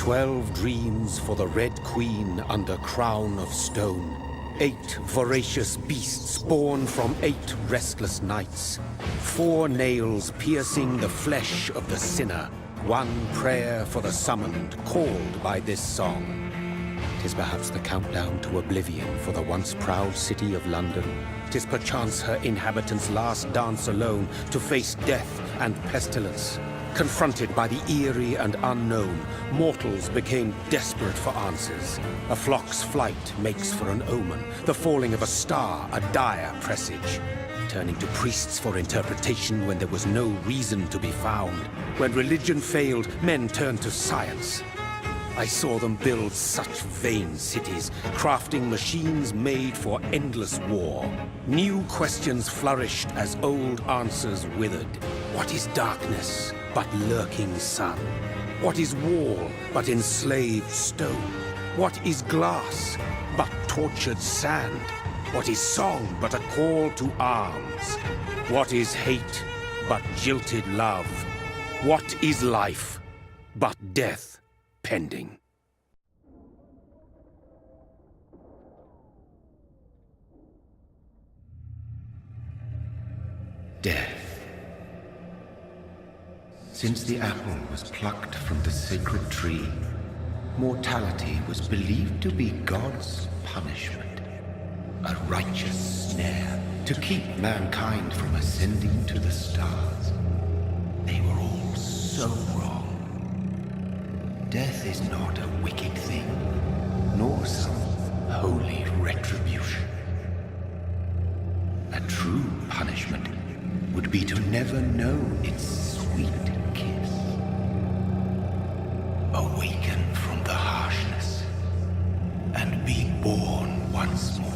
12 dreams for the Red Queen under crown of stone. 8 voracious beasts born from 8 restless nights. 4 nails piercing the flesh of the sinner. 1 prayer for the summoned, called by this song. 'Tis perhaps the countdown to oblivion for the once proud city of London. 'Tis perchance her inhabitants' last dance alone to face death and pestilence. Confronted by the eerie and unknown, mortals became desperate for answers. A flock's flight makes for an omen, the falling of a star a dire presage. Turning to priests for interpretation when there was no reason to be found. When religion failed, men turned to science. I saw them build such vain cities, crafting machines made for endless war. New questions flourished as old answers withered. What is darkness but lurking sun? What is wall but enslaved stone? What is glass but tortured sand? What is song but a call to arms? What is hate but jilted love? What is life but death pending? Death. Since the apple was plucked from the sacred tree, mortality was believed to be God's punishment, a righteous snare to keep mankind from ascending to the stars. They were all so wrong. Death is not a wicked thing, nor some holy retribution. A true punishment would be to never know its sweet kiss. Awaken from the harshness and be born once more.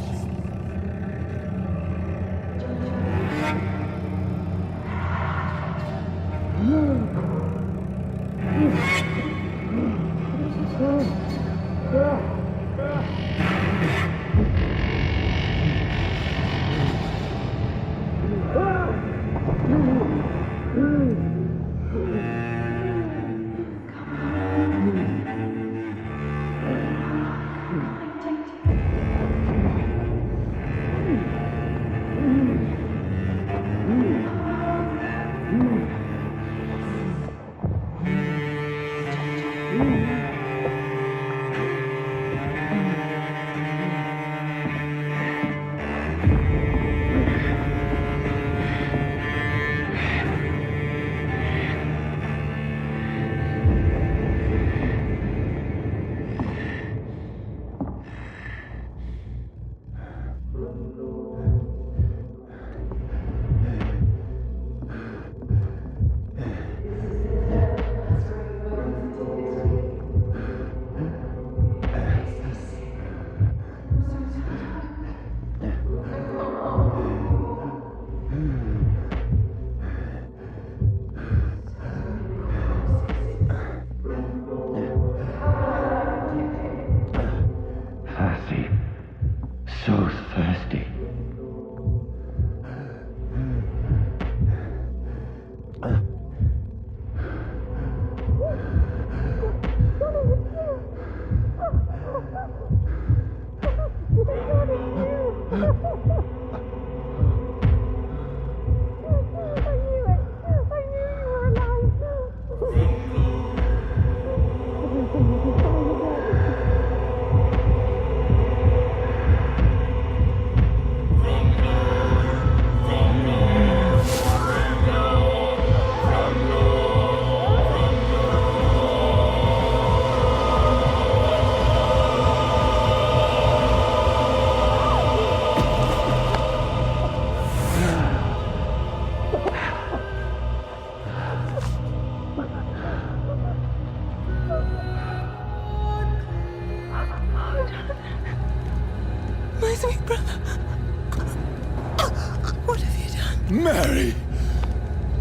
Mary!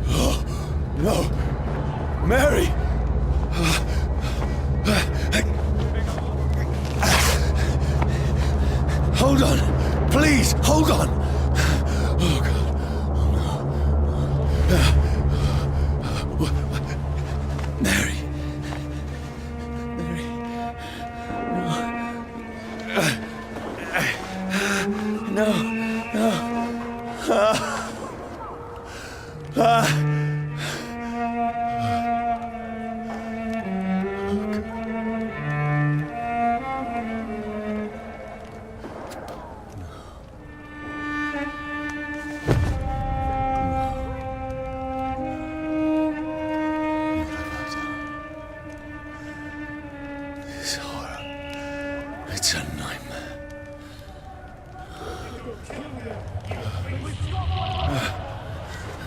Oh, no! Mary! Hold on! Please, hold on! Oh, God. Oh, no. Mary! Mary! It's a nightmare.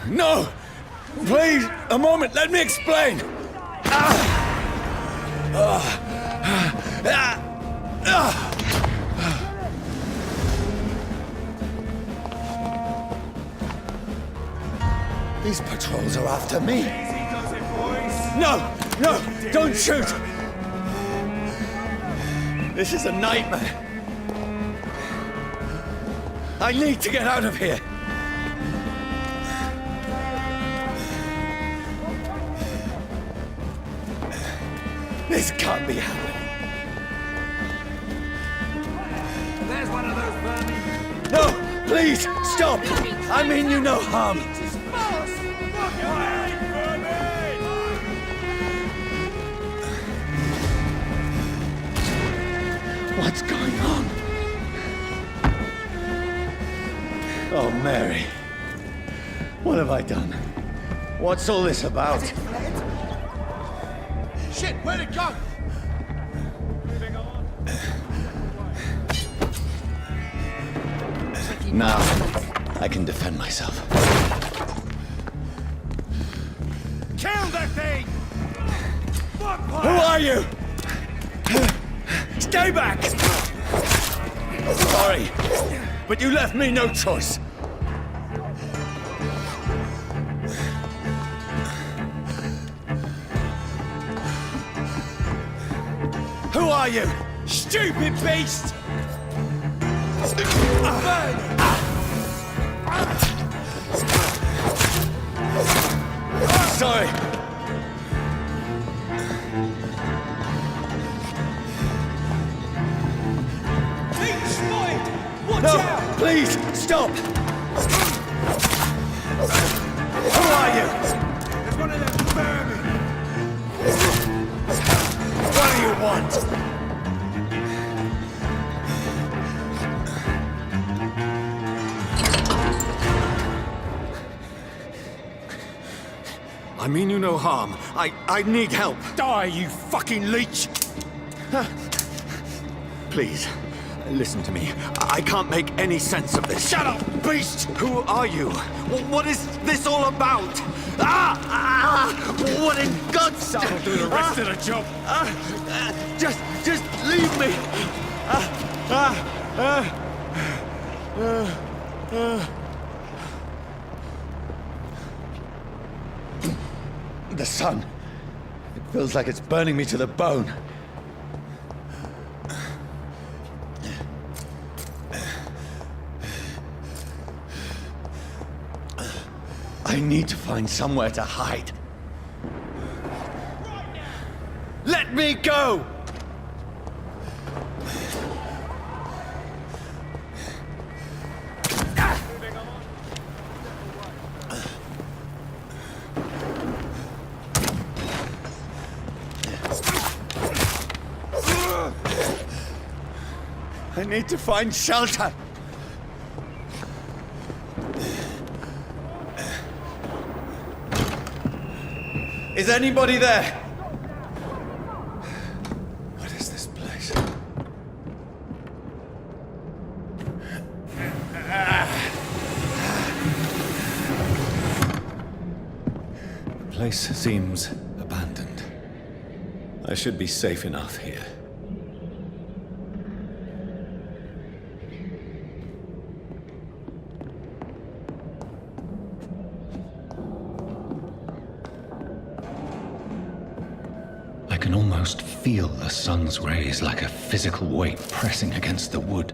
No! Please, a moment, let me explain! These patrols are after me. No! No! Don't shoot! This is a nightmare. I need to get out of here. This can't be happening. There's one of those vermin. No! Please! Stop! I mean you no harm. What's going on? Oh, Mary. What have I done? What's all this about? Shit, where'd it go? Now, I can defend myself. Kill the thing! Who are you? Stay back! Sorry, but you left me no choice. Who are you? Stupid beast! Sorry. Watch No, out! please, stop! Who are you? There's one of them vermin! What do you want? I mean you no harm. I need help. Die, you fucking leech! Please, listen to me. I can't make any sense of this. Shut up, beast! Who are you? What is this all about? What in God's name? That'll do the rest of the job. Just leave me. The sun. It feels like it's burning me to the bone. I need to find somewhere to hide. Let me go! I need to find shelter. Is anybody there? What is this place? The place seems abandoned. I should be safe enough here. I can almost feel the sun's rays like a physical weight pressing against the wood.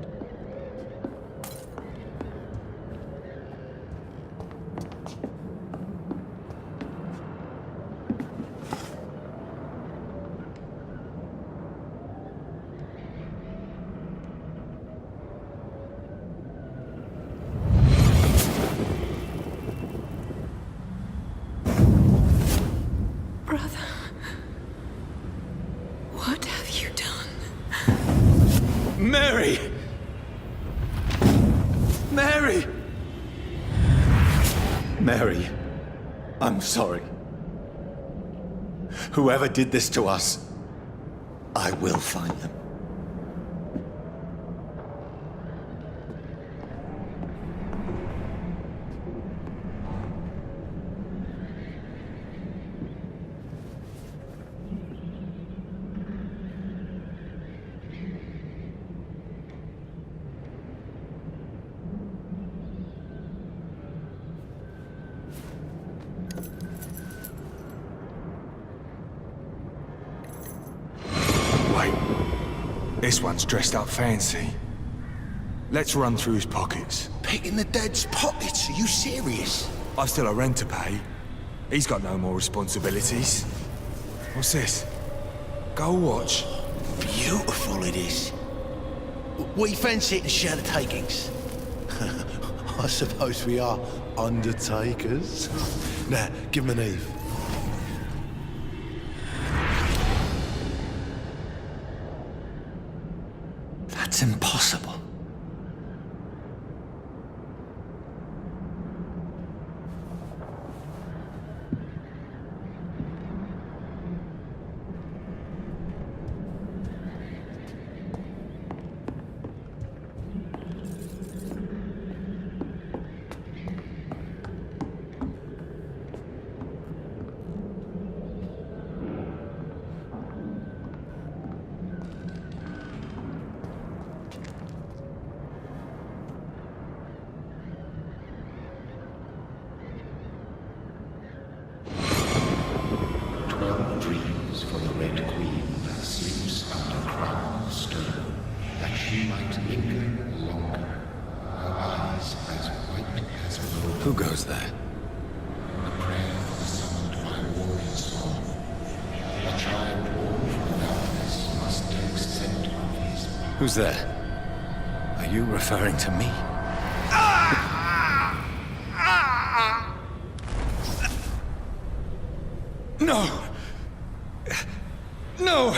Brother. What have you done? Mary! Mary! Mary, I'm sorry. Whoever did this to us, I will find them. This one's dressed up fancy. Let's run through his pockets. Picking the dead's pockets? Are you serious? I've still a rent to pay. He's got no more responsibilities. What's this? Gold watch. Beautiful it is. We fancy it and share the takings. I suppose we are undertakers. Now, give him an Eve. That's impossible. Dreams for the Red Queen that sleeps under crown of stone, that she might linger longer, her eyes as white as wool. Who goes there? The prayer summoned by warrior song. A child born from darkness must take scent of his power. Who's there? Are you referring to me? No! No!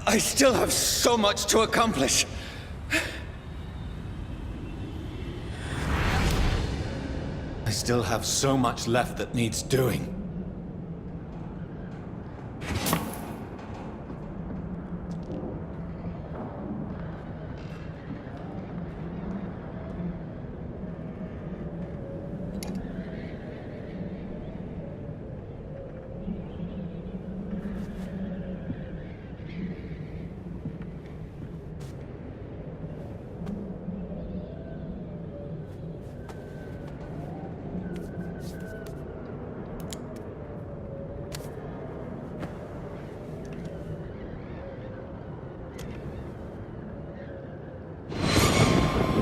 I still have so much to accomplish. I still have so much left that needs doing.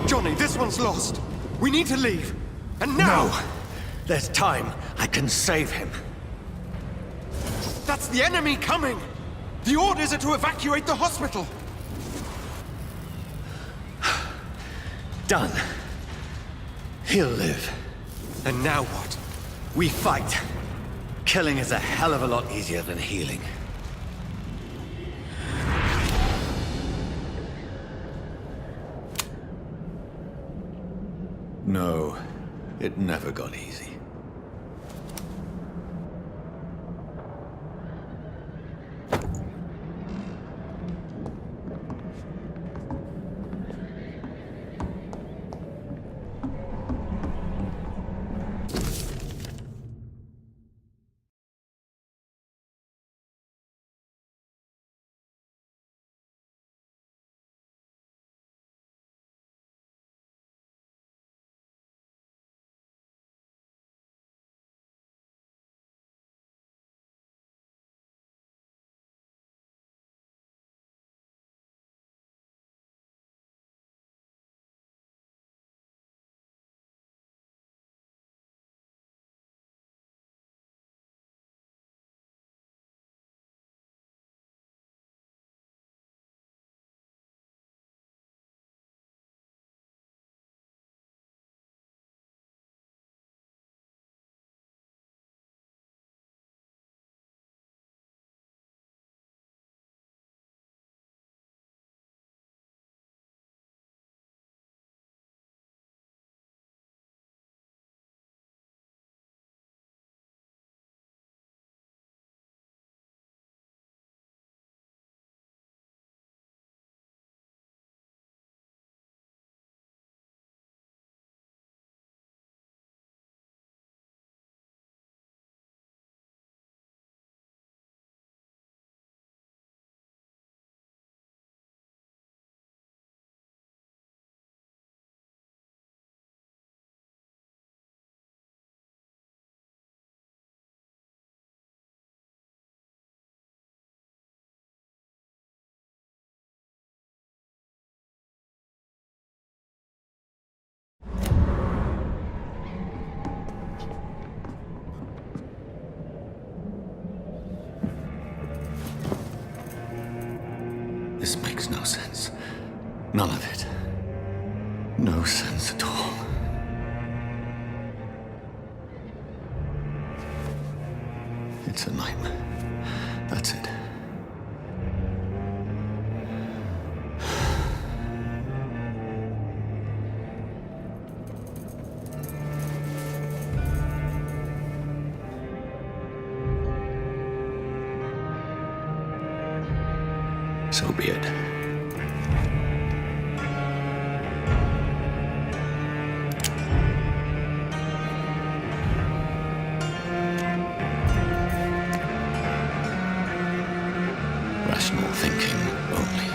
Johnny, this one's lost. We need to leave. And now! No! There's time. I can save him. That's the enemy coming! The orders are to evacuate the hospital! Done. He'll live. And now what? We fight. Killing is a hell of a lot easier than healing. No, it never got easy. no sense. None of it. No sense at all. It's a nightmare. That's it. So be it. Rational thinking only.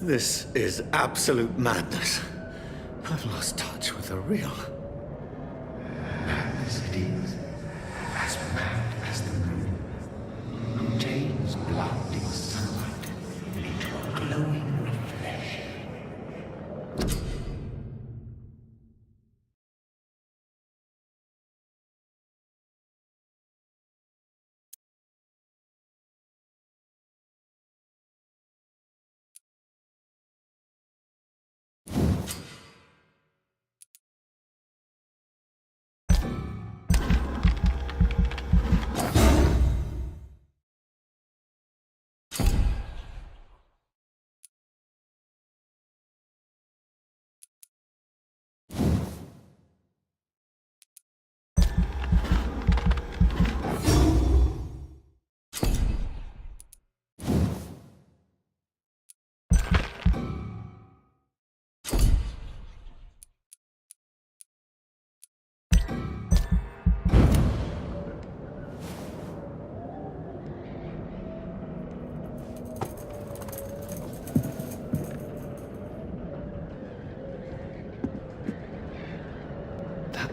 This is absolute madness. I've lost touch with the real. Madness it is, as mad as the moon, who changes blinding sunlight into a glowing reflection.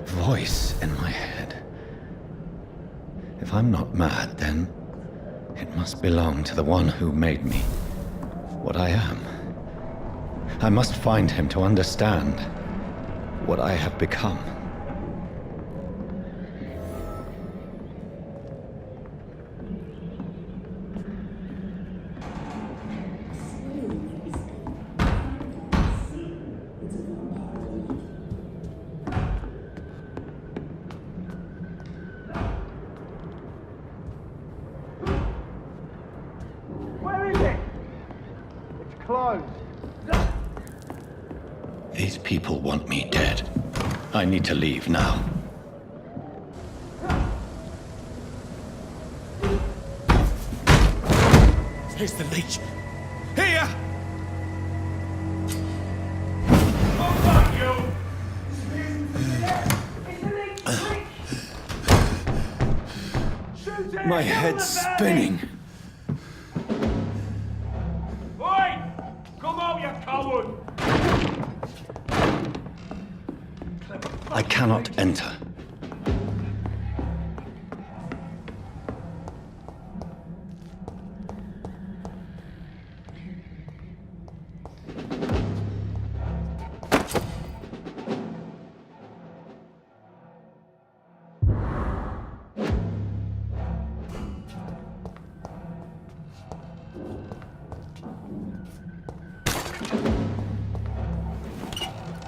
Voice in my head. If I'm not mad, then it must belong to the one who made me what I am. I must find him to understand what I have become. These people want me dead. I need to leave now. Here's the leech. Here! My head's spinning. Oi! Come out, you coward! I cannot enter.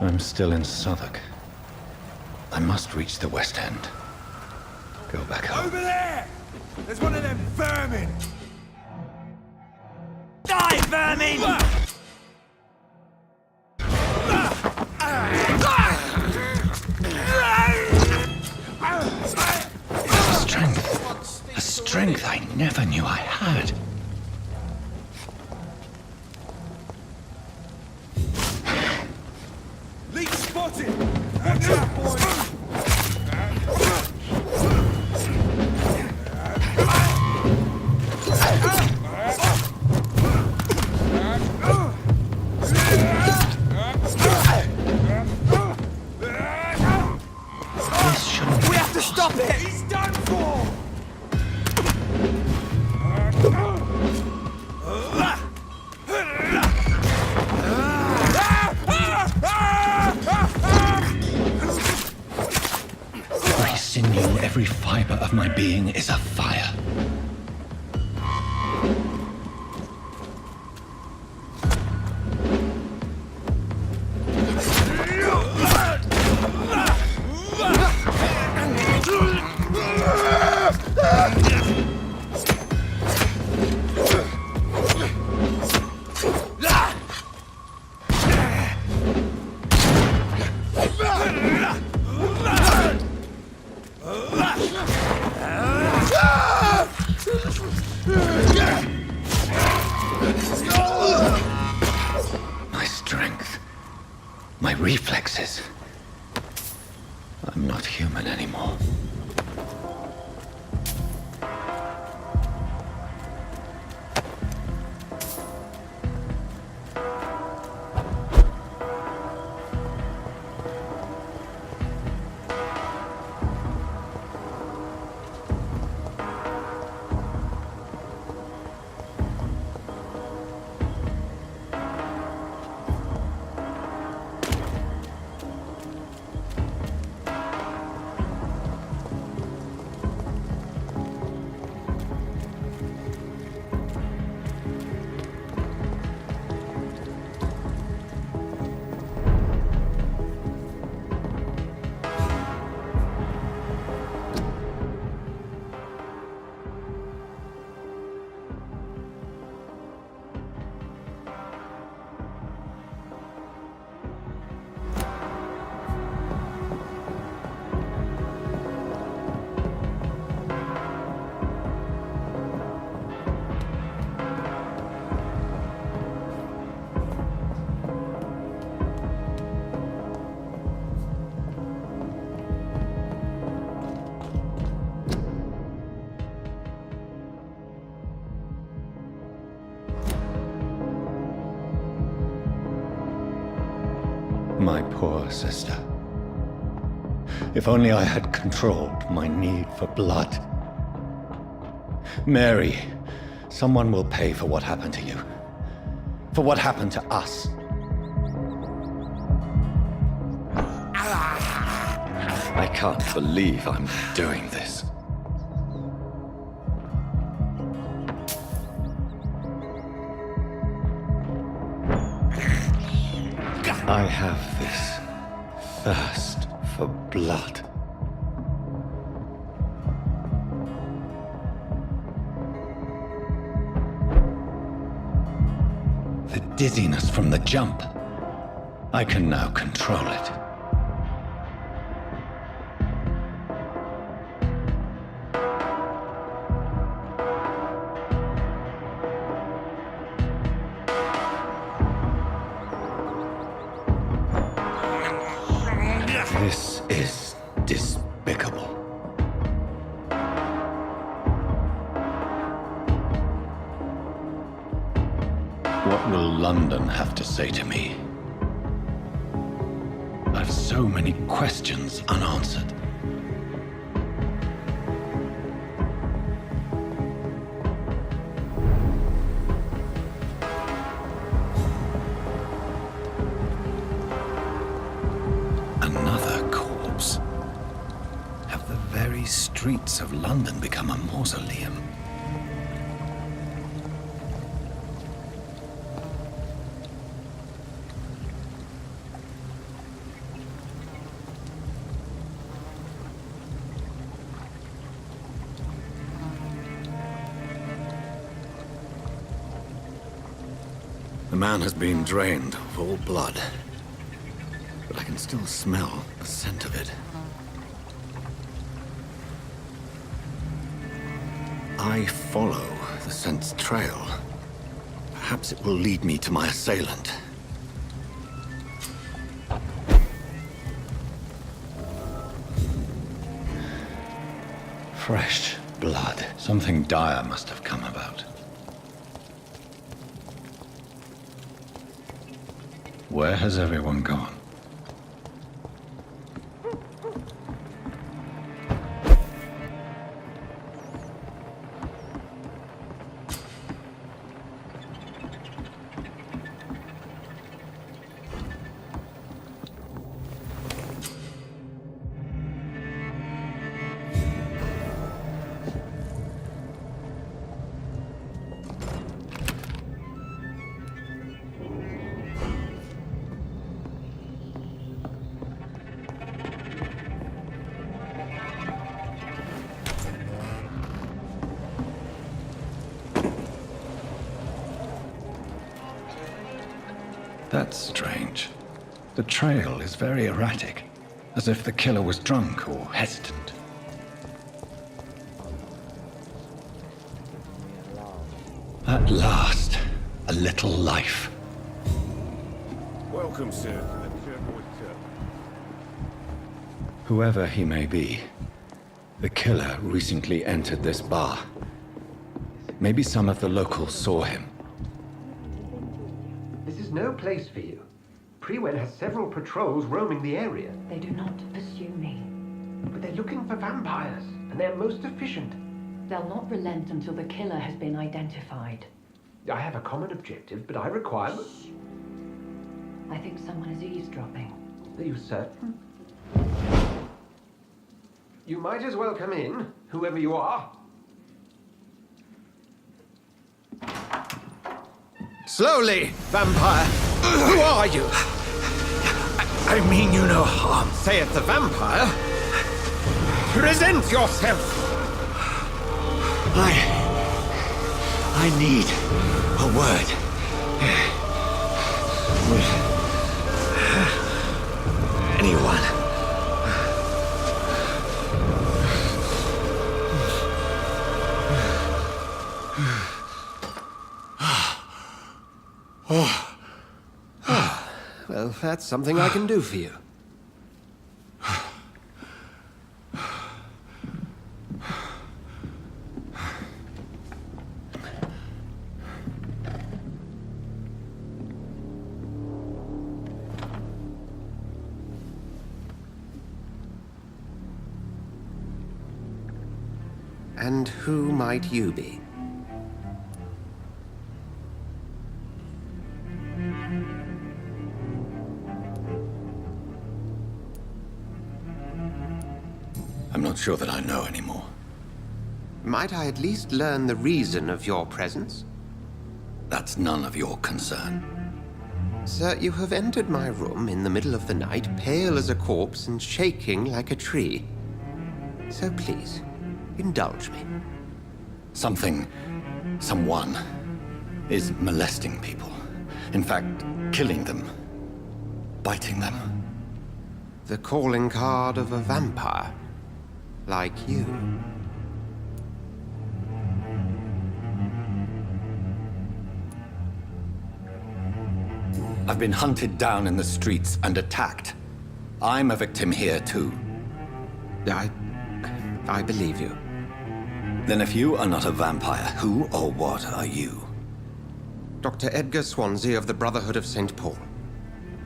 I'm still in Southwark. I must reach the West End. Go back home. Over there! There's one of them vermin! Die, vermin! never knew I had. Leech spotted! Watch out, boys! This shouldn't... We have to stop it! He's done for! Every sinew, every fiber of my being is afire. My strength, my reflexes. I'm not human anymore. My poor sister. If only I had controlled my need for blood. Mary, someone will pay for what happened to you. For what happened to us. I can't believe I'm doing this. I have this thirst for blood. The dizziness from the jump. I can now control it. This is despicable. What will London have to say to me? I've so many questions unanswered. Streets of London become a mausoleum. The man has been drained of all blood, but I can still smell the scent of it. I follow the scent's trail, perhaps it will lead me to my assailant. Fresh blood. Something dire must have come about. Where has everyone gone? That's strange. The trail is very erratic, as if the killer was drunk or hesitant. At last, a little life. Welcome, sir. Whoever he may be, the killer recently entered this bar. Maybe some of the locals saw him. This is no place for you. Prewen has several patrols roaming the area. They do not pursue me. But they're looking for vampires, and they're most efficient. They'll not relent until the killer has been identified. I have a common objective, but I require... I think someone is eavesdropping. Are you certain? You might as well come in, whoever you are. Slowly, vampire! Who are you? I mean you no harm. Saith the vampire. Present yourself! I need a word. With anyone. Well, that's something I can do for you. And who might you be? I'm not sure that I know anymore. Might I at least learn the reason of your presence? That's none of your concern. Sir, you have entered my room in the middle of the night, pale as a corpse and shaking like a tree. So please, indulge me. Someone is molesting people. In fact, killing them. Biting them. The calling card of a vampire. Like you. I've been hunted down in the streets and attacked. I'm a victim here, too. I believe you. Then if you are not a vampire, who or what are you? Dr. Edgar Swansea of the Brotherhood of St. Paul.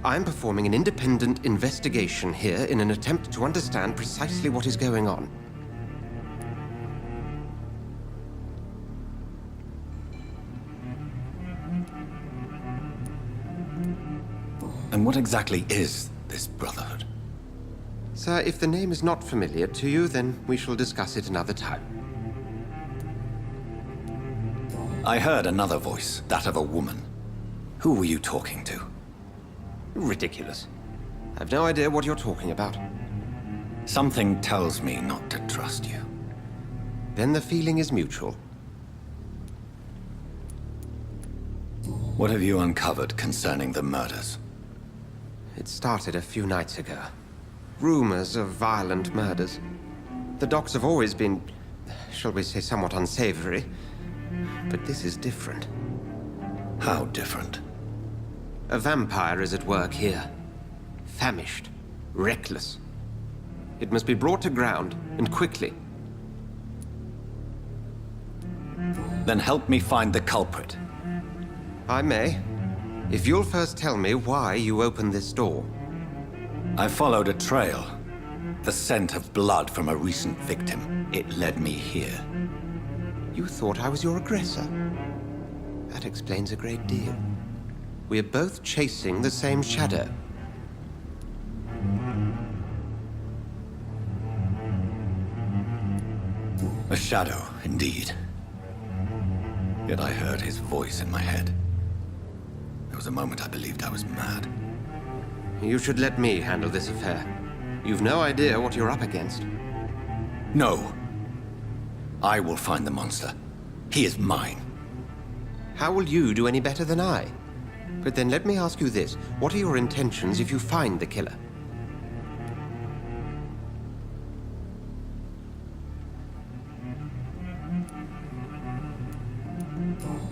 I'm performing an independent investigation here in an attempt to understand precisely what is going on. And what exactly is this Brotherhood? Sir, if the name is not familiar to you, then we shall discuss it another time. I heard another voice, that of a woman. Who were you talking to? Ridiculous. I've no idea what you're talking about. Something tells me not to trust you. Then the feeling is mutual. What have you uncovered concerning the murders? It started a few nights ago. Rumors of violent murders. The docs have always been shall we say, somewhat unsavory. But this is different. How different? A vampire is at work here. Famished. Reckless. It must be brought to ground, and quickly. Then help me find the culprit. I may. If you'll first tell me why you opened this door. I followed a trail. The scent of blood from a recent victim. It led me here. You thought I was your aggressor. That explains a great deal. We're both chasing the same shadow. A shadow, indeed. Yet I heard his voice in my head. There was a moment I believed I was mad. You should let me handle this affair. You've no idea what you're up against. No. I will find the monster. He is mine. How will you do any better than I? But then let me ask you this. What are your intentions if you find the killer?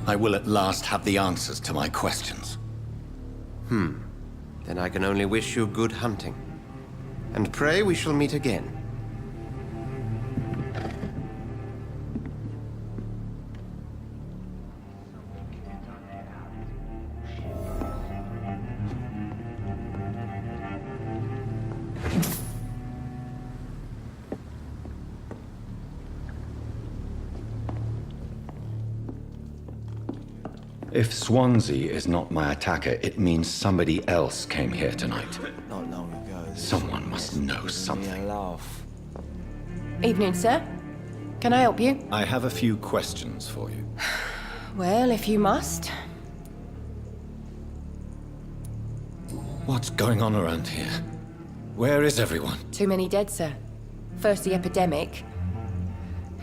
I will at last have the answers to my questions. Then I can only wish you good hunting. And pray we shall meet again. If Swansea is not my attacker, it means somebody else came here tonight. Not long ago. Someone must know something. Laugh. Evening, sir. Can I help you? I have a few questions for you. Well, if you must. What's going on around here? Where is everyone? Too many dead, sir. First the epidemic,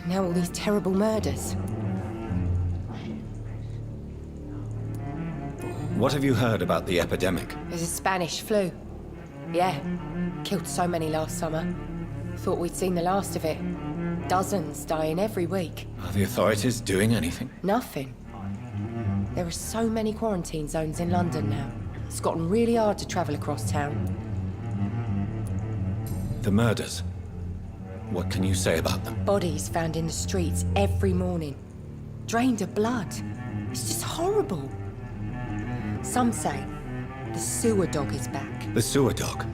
now all these terrible murders. What have you heard about the epidemic? There's a Spanish flu. Yeah, killed so many last summer. Thought we'd seen the last of it. Dozens dying every week. Are the authorities doing anything? Nothing. There are so many quarantine zones in London now. It's gotten really hard to travel across town. The murders. What can you say about them? Bodies found in the streets every morning. Drained of blood. It's just horrible. Some say the sewer dog is back. The sewer dog?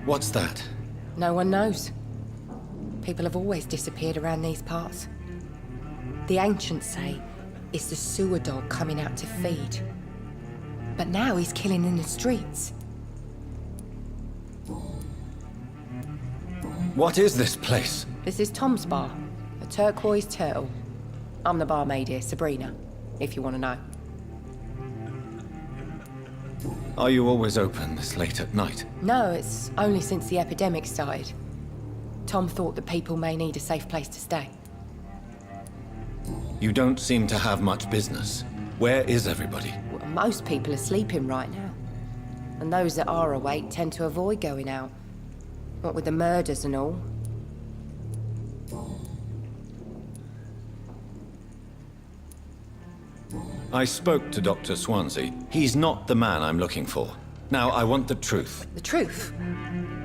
What's that? No one knows. People have always disappeared around these parts. The ancients say it's the sewer dog coming out to feed. But now he's killing in the streets. What is this place? This is Tom's bar, a turquoise turtle. I'm the barmaid here, Sabrina, if you want to know. Are you always open this late at night? No, it's only since the epidemic started. Tom thought that people may need a safe place to stay. You don't seem to have much business. Where is everybody? Well, most people are sleeping right now. And those that are awake tend to avoid going out. What with the murders and all. I spoke to Dr. Swansea. He's not the man I'm looking for. Now, I want the truth. The truth?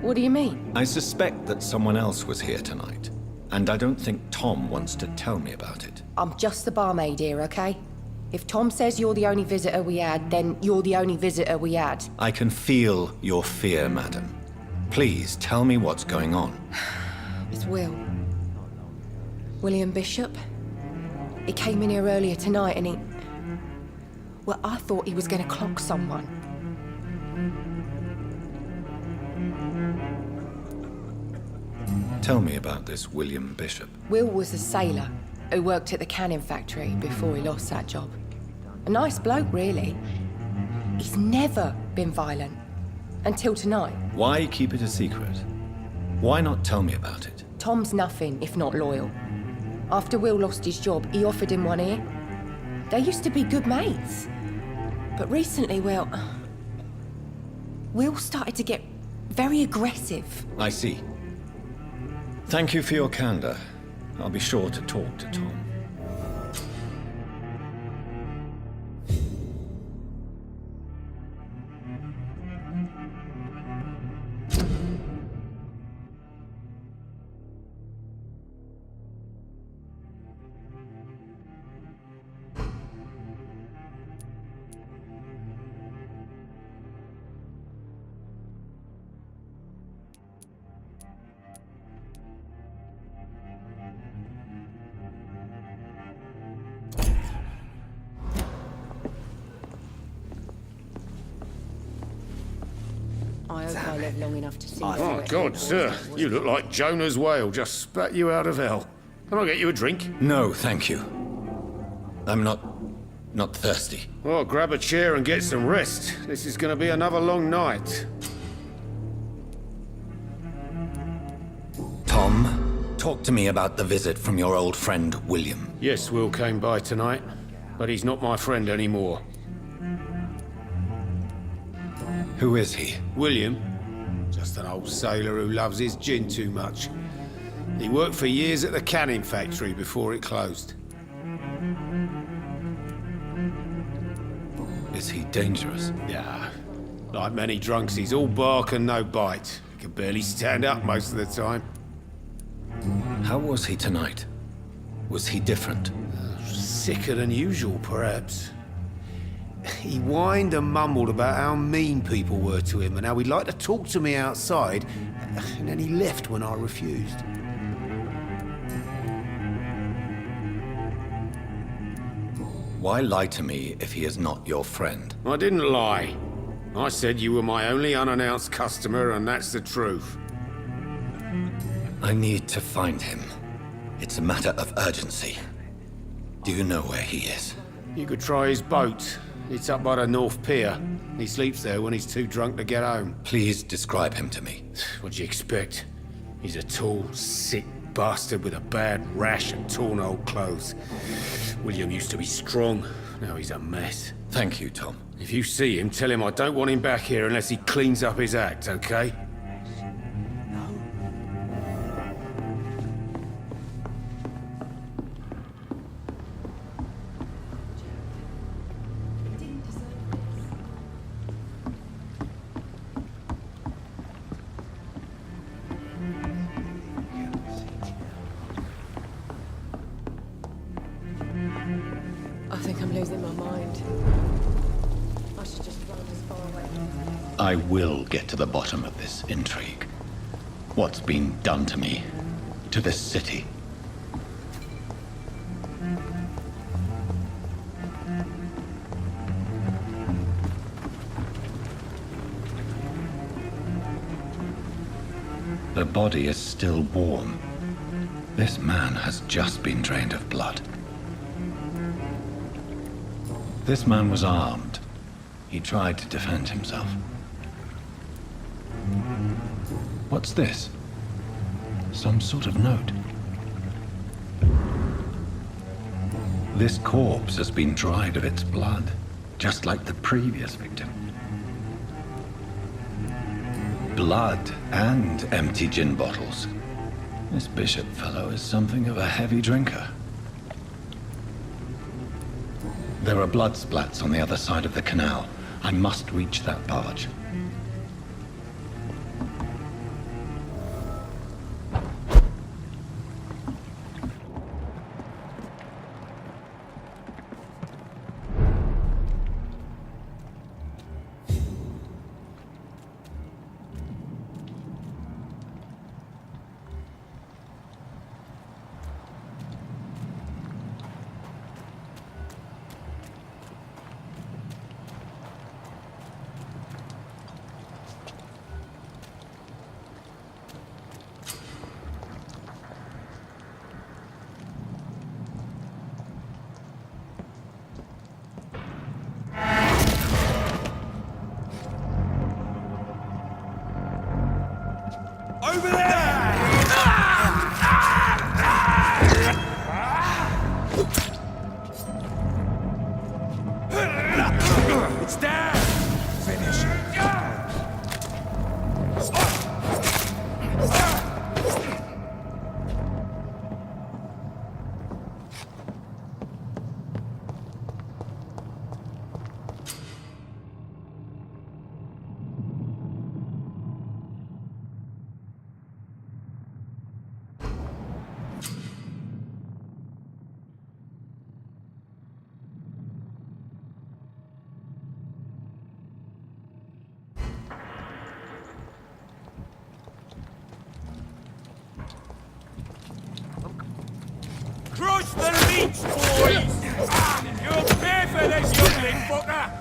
What do you mean? I suspect that someone else was here tonight. And I don't think Tom wants to tell me about it. I'm just the barmaid here, okay? If Tom says you're the only visitor we had, then you're the only visitor we had. I can feel your fear, madam. Please, tell me what's going on. It's Will. William Bishop. He came in here earlier tonight and he... Well, I thought he was going to clock someone. Tell me about this William Bishop. Will was a sailor who worked at the canning factory before he lost that job. A nice bloke, really. He's never been violent. Until tonight. Why keep it a secret? Why not tell me about it? Tom's nothing if not loyal. After Will lost his job, he offered him one ear. They used to be good mates. But recently, Will started to get very aggressive. I see. Thank you for your candor. I'll be sure to talk to Tom. I hope I live long enough to see Oh, God, sir. You look like Jonah's whale just spat you out of hell. Can I get you a drink? No, thank you. I'm not thirsty. Well, grab a chair and get some rest. This is going to be another long night. Tom, talk to me about the visit from your old friend, William. Yes, Will came by tonight, but he's not my friend anymore. Who is he? William? Just an old sailor who loves his gin too much. He worked for years at the canning factory before it closed. Is he dangerous? Yeah. Like many drunks, he's all bark and no bite. He can barely stand up most of the time. How was he tonight? Was he different? Sicker than usual, perhaps. He whined and mumbled about how mean people were to him and how he'd like to talk to me outside, and then he left when I refused. Why lie to me if he is not your friend? I didn't lie. I said you were my only unannounced customer, and that's the truth. I need to find him. It's a matter of urgency. Do you know where he is? You could try his boat. It's up by the North Pier. He sleeps there when he's too drunk to get home. Please describe him to me. What do you expect? He's a tall, sick bastard with a bad rash and torn old clothes. William used to be strong. Now he's a mess. Thank you, Tom. If you see him, tell him I don't want him back here unless he cleans up his act, okay? I think I'm losing my mind. I should just run as far away. I will get to the bottom of this intrigue. What's been done to me, to this city. The body is still warm. This man has just been drained of blood. This man was armed. He tried to defend himself. What's this? Some sort of note. This corpse has been dried of its blood, just like the previous victim. Blood and empty gin bottles. This Bishop fellow is something of a heavy drinker. There are blood splats on the other side of the canal. I must reach that barge. Over there! It's there! Finish it. Bitch, boys! You'll pay for this, you big fucker!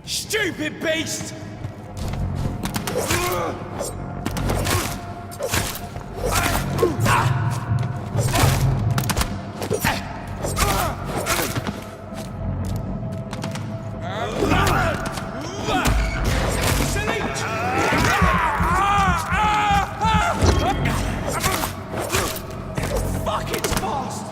Stupid beast! Fuck, it's fast!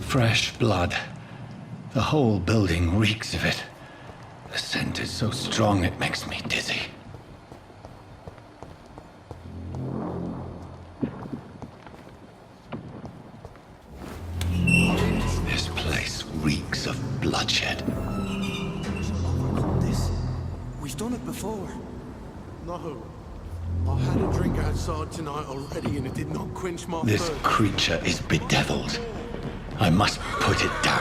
Fresh blood. The whole building reeks of it. The scent is so strong it makes me dizzy. This place reeks of bloodshed. This. We've done it before. No. I had a drink outside tonight already and it did not quench my This thirst. creature is bedeviled. I must put it down.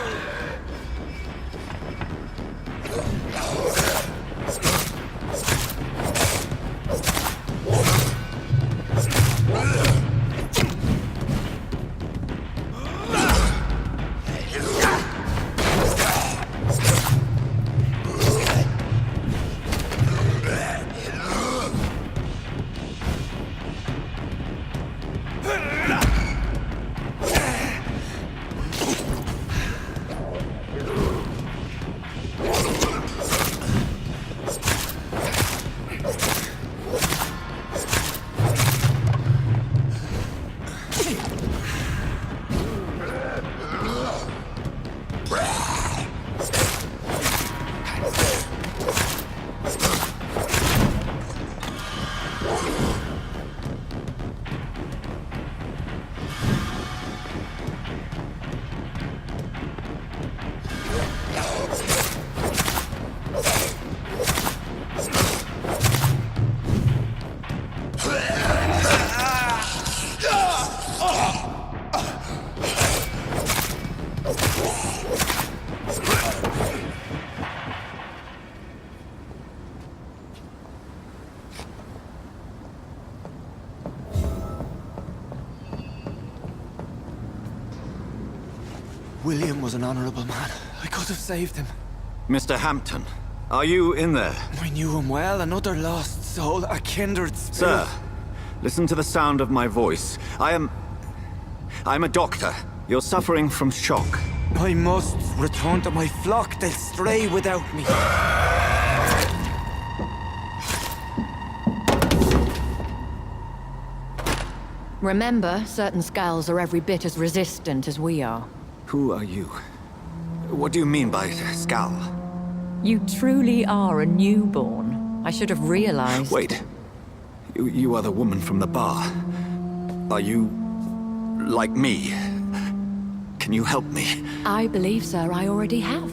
William was an honourable man. I could have saved him. Mr. Hampton, are you in there? I knew him well, another lost soul, a kindred spirit. Sir, listen to the sound of my voice. I'm a doctor. You're suffering from shock. I must return to my flock. They'll stray without me. Remember, certain skulls are every bit as resistant as we are. Who are you? What do you mean by skull? You truly are a newborn. I should have realized. Wait. You are the woman from the bar. Are you... like me? Can you help me? I believe, sir, I already have.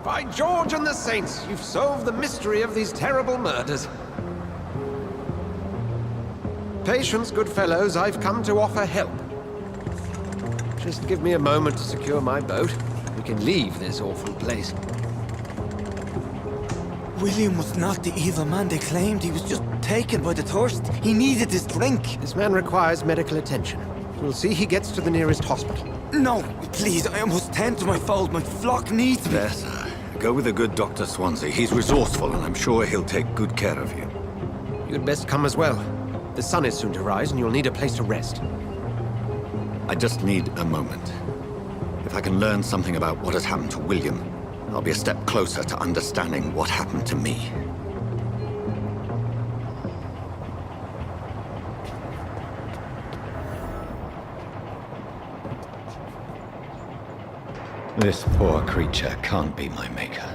By George and the Saints, you've solved the mystery of these terrible murders. Patience, good fellows, I've come to offer help. Just give me a moment to secure my boat. We can leave this awful place. William was not the evil man they claimed. He was just taken by the thirst. He needed this drink. This man requires medical attention. We'll see he gets to the nearest hospital. No, please, I must tend to my fold. My flock needs me. There, sir. Go with the good Dr. Swansea. He's resourceful, and I'm sure he'll take good care of you. You'd best come as well. The sun is soon to rise, and you'll need a place to rest. I just need a moment. If I can learn something about what has happened to William, I'll be a step closer to understanding what happened to me. This poor creature can't be my maker.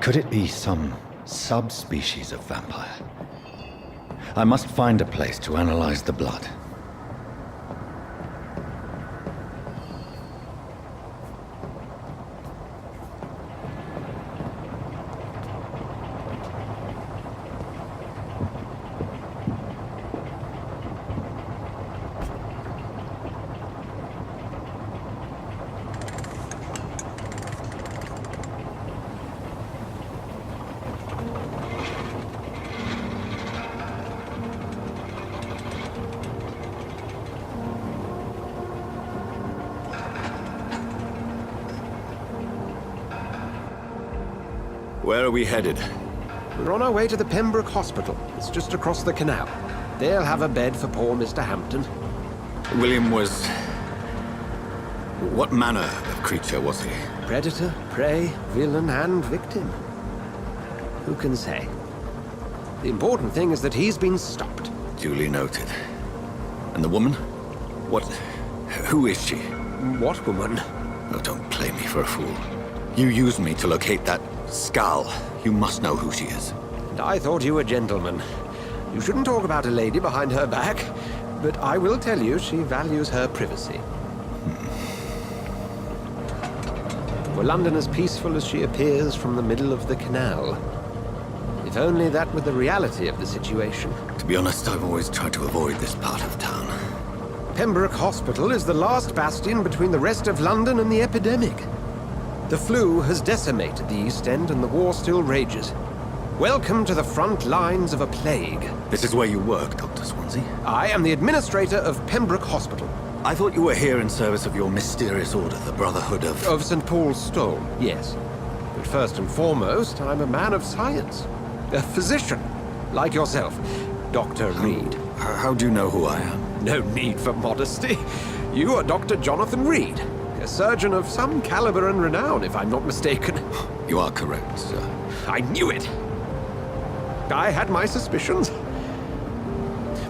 Could it be some subspecies of vampire? I must find a place to analyze the blood. Where are we headed? We're on our way to the Pembroke Hospital. It's just across the canal. They'll have a bed for poor Mr. Hampton. William was... what manner of creature was he? Predator, prey, villain, and victim. Who can say? The important thing is that he's been stopped. Duly noted. And the woman? What... who is she? What woman? Oh, don't play me for a fool. You used me to locate that skull. You must know who she is. And I thought you a gentleman. You shouldn't talk about a lady behind her back, but I will tell you she values her privacy. Were London as peaceful as she appears from the middle of the canal? If only that were the reality of the situation. To be honest, I've always tried to avoid this part of town. Pembroke Hospital is the last bastion between the rest of London and the epidemic. The flu has decimated the East End and the war still rages. Welcome to the front lines of a plague. This is where you work, Dr. Swansea? I am the administrator of Pembroke Hospital. I thought you were here in service of your mysterious order, the Brotherhood of... Of St. Paul's Stone, yes. But first and foremost, I'm a man of science. A physician, like yourself, Dr. Reid. How do you know who I am? No need for modesty. You are Dr. Jonathan Reid. A surgeon of some caliber and renown, if I'm not mistaken. You are correct, sir. I knew it! I had my suspicions.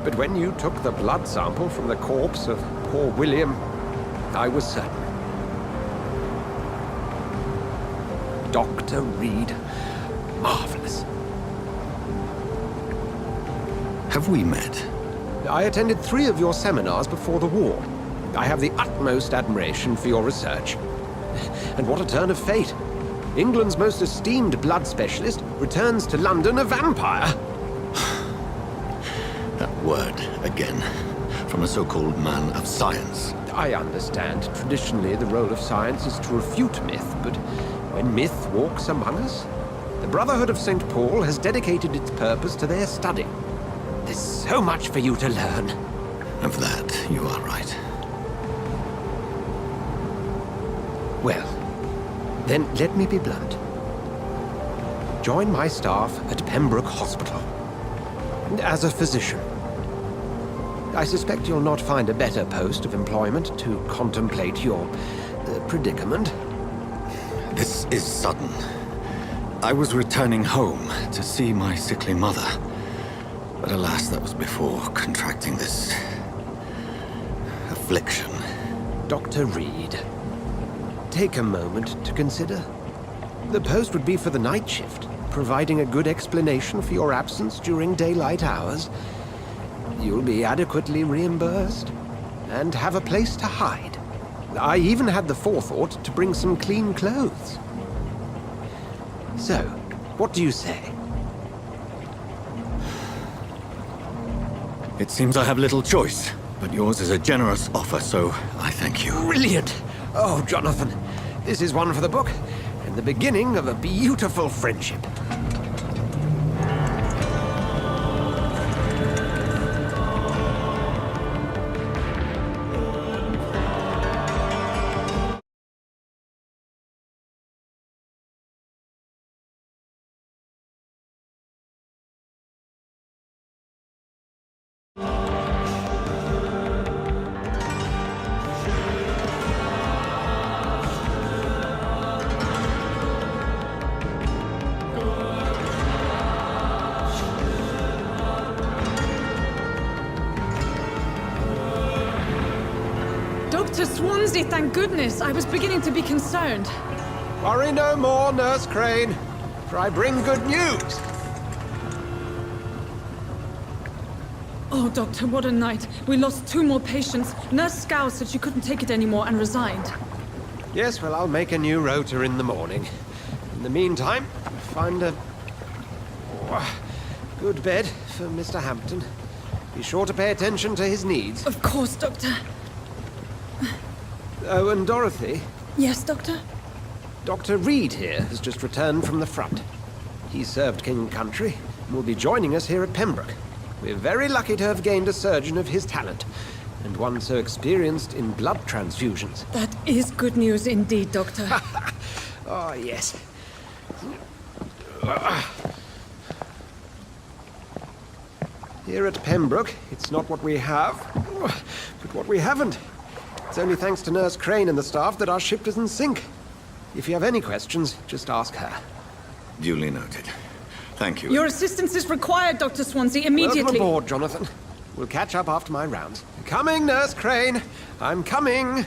But when you took the blood sample from the corpse of poor William, I was certain. Dr. Reid. Marvelous. Have we met? I attended 3 of your seminars before the war. I have the utmost admiration for your research. And what a turn of fate. England's most esteemed blood specialist returns to London a vampire. That word, again, from a so-called man of science. I understand. Traditionally, the role of science is to refute myth, but when myth walks among us, the Brotherhood of St. Paul has dedicated its purpose to their study. There's so much for you to learn. Of that, you are right. Well, then let me be blunt. Join my staff at Pembroke Hospital. As a physician. I suspect you'll not find a better post of employment to contemplate your predicament. This is sudden. I was returning home to see my sickly mother. But alas, that was before contracting this affliction. Dr. Reid. Take a moment to consider. The post would be for the night shift, providing a good explanation for your absence during daylight hours. You'll be adequately reimbursed, and have a place to hide. I even had the forethought to bring some clean clothes. So, what do you say? It seems I have little choice, but yours is a generous offer, so I thank you. Brilliant! Oh, Jonathan, this is one for the book, and the beginning of a beautiful friendship. Dr. Swansea, thank goodness. I was beginning to be concerned. Worry no more, Nurse Crane, for I bring good news. Oh, Doctor, what a night. We lost 2 more patients. Nurse Scow said she couldn't take it anymore and resigned. Yes, well, I'll make a new rota in the morning. In the meantime, find a good bed for Mr. Hampton. Be sure to pay attention to his needs. Of course, Doctor. Oh, and Dorothy? Yes, Doctor? Dr. Reid here has just returned from the front. He served King and Country and will be joining us here at Pembroke. We're very lucky to have gained a surgeon of his talent, and one so experienced in blood transfusions. That is good news indeed, Doctor. Oh, yes. Here at Pembroke, it's not what we have, but what we haven't. It's only thanks to Nurse Crane and the staff that our ship doesn't sink. If you have any questions, just ask her. Duly noted. Thank you. Your assistance is required, Dr. Swansea, immediately. Welcome aboard, Jonathan. We'll catch up after my rounds. Coming, Nurse Crane. I'm coming.